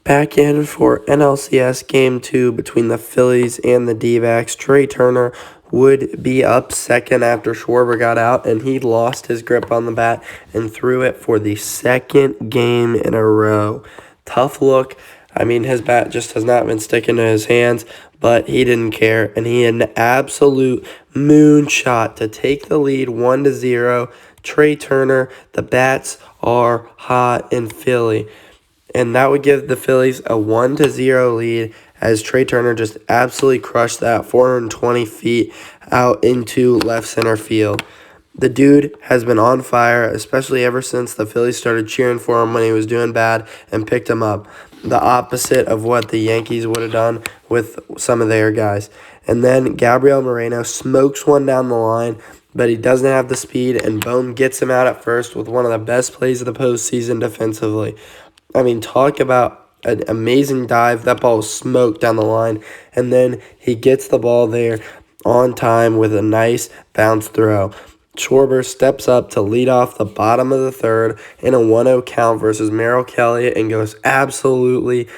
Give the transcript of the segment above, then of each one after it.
Back in for NLCS Game 2 between the Phillies and the D-backs. Trey Turner would be up second after Schwarber got out, and he lost his grip on the bat and threw it for the second game in a row. Tough look. I mean, his bat just has not been sticking to his hands, but he didn't care, and he had an absolute moonshot to take the lead 1-0. Trey Turner, the bats are hot in Philly. And that would give the Phillies a 1-0 lead as Trey Turner just absolutely crushed that 420 feet out into left center field. The dude has been on fire, especially ever since the Phillies started cheering for him when he was doing bad and picked him up. The opposite of what the Yankees would have done with some of their guys. And then Gabriel Moreno smokes one down the line, but he doesn't have the speed, and Bohm gets him out at first with one of the best plays of the postseason defensively. I mean, talk about an amazing dive. That ball was smoked down the line, and then he gets the ball there on time with a nice bounce throw. Schwarber steps up to lead off the bottom of the third in a 1-0 count versus Merrill Kelly and goes absolutely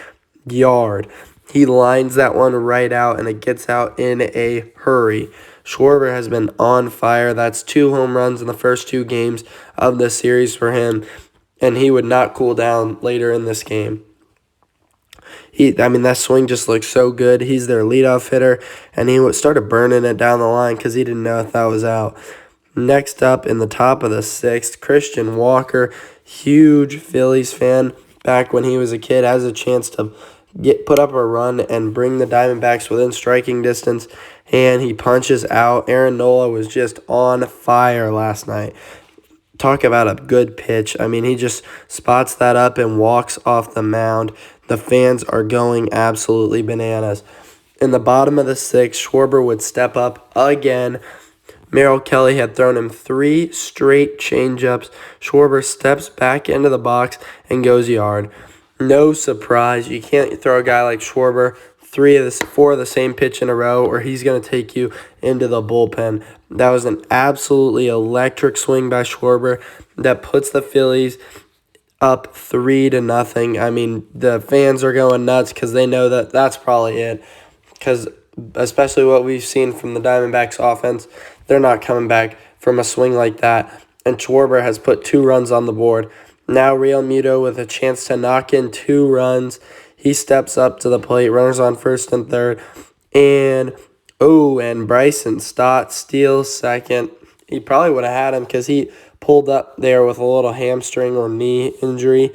yard. He lines that one right out, and it gets out in a hurry. Schwarber has been on fire. That's 2 home runs in the first 2 games of the series for him, and he would not cool down later in this game. That swing just looks so good. He's their leadoff hitter, and he started burning it down the line because he didn't know if that was out. Next up in the top of the 6th, Christian Walker, huge Phillies fan. Back when he was a kid, has a chance to put up a run and bring the Diamondbacks within striking distance, and he punches out. Aaron Nola was just on fire last night. Talk about a good pitch. I mean, he just spots that up and walks off the mound. The fans are going absolutely bananas. In the bottom of the 6th, Schwarber would step up again. Merrill Kelly had thrown him 3 straight changeups. Schwarber steps back into the box and goes yard. No surprise. You can't throw a guy like Schwarber 4 of the same pitch in a row, or he's going to take you into the bullpen. That was an absolutely electric swing by Schwarber that puts the Phillies up 3-0. I mean, the fans are going nuts because they know that that's probably it. Because especially what we've seen from the Diamondbacks offense, they're not coming back from a swing like that. And Schwarber has put 2 runs on the board. Now Real Muto with a chance to knock in 2 runs. He steps up to the plate, runners on first and third, and Bryson Stott steals second. He probably would have had him because he pulled up there with a little hamstring or knee injury,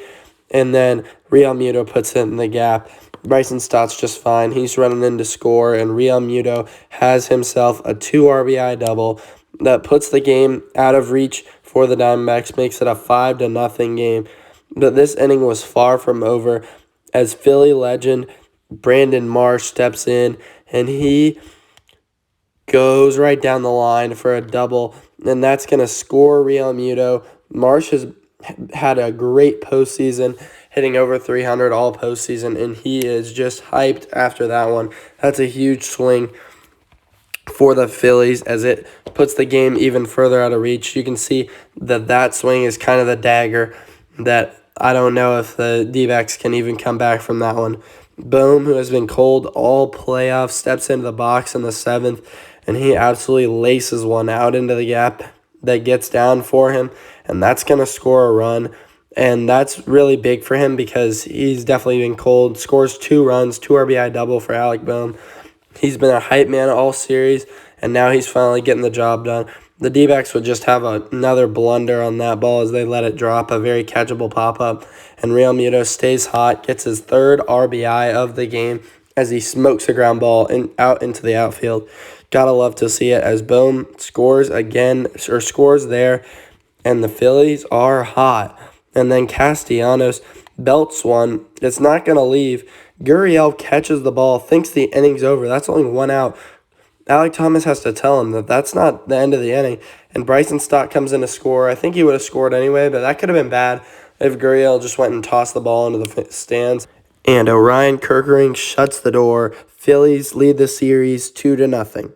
and then Real Muto puts it in the gap. Bryson Stott's just fine. He's running in to score, and Real Muto has himself a 2 RBI double that puts the game out of reach for the Diamondbacks, makes it a 5-0 game. But this inning was far from over as Philly legend Brandon Marsh steps in, and he goes right down the line for a double, and that's going to score Real Muto. Marsh has had a great postseason, hitting over 300 all postseason, and he is just hyped after that one. That's a huge swing for the Phillies as it puts the game even further out of reach. You can see that swing is kind of the dagger that I don't know if the D-backs can even come back from that one. Bohm, who has been cold all playoffs, steps into the box in the 7th, and he absolutely laces one out into the gap that gets down for him, and that's going to score a run. And that's really big for him because he's definitely been cold. Scores 2 runs, 2 RBI double for Alec Bohm. He's been a hype man all series, and now he's finally getting the job done. The D-backs would just have another blunder on that ball as they let it drop, a very catchable pop-up. And Real Muto stays hot, gets his 3rd RBI of the game as he smokes a ground ball out into the outfield. Gotta love to see it as Bohm scores there, and the Phillies are hot. And then Castellanos belts one. It's not going to leave. Gurriel catches the ball, thinks the inning's over. That's only 1 out. Alec Thomas has to tell him that that's not the end of the inning. And Bryson Stott comes in to score. I think he would have scored anyway, but that could have been bad if Gurriel just went and tossed the ball into the stands. And Orion Kerkering shuts the door. Phillies lead the series 2-0.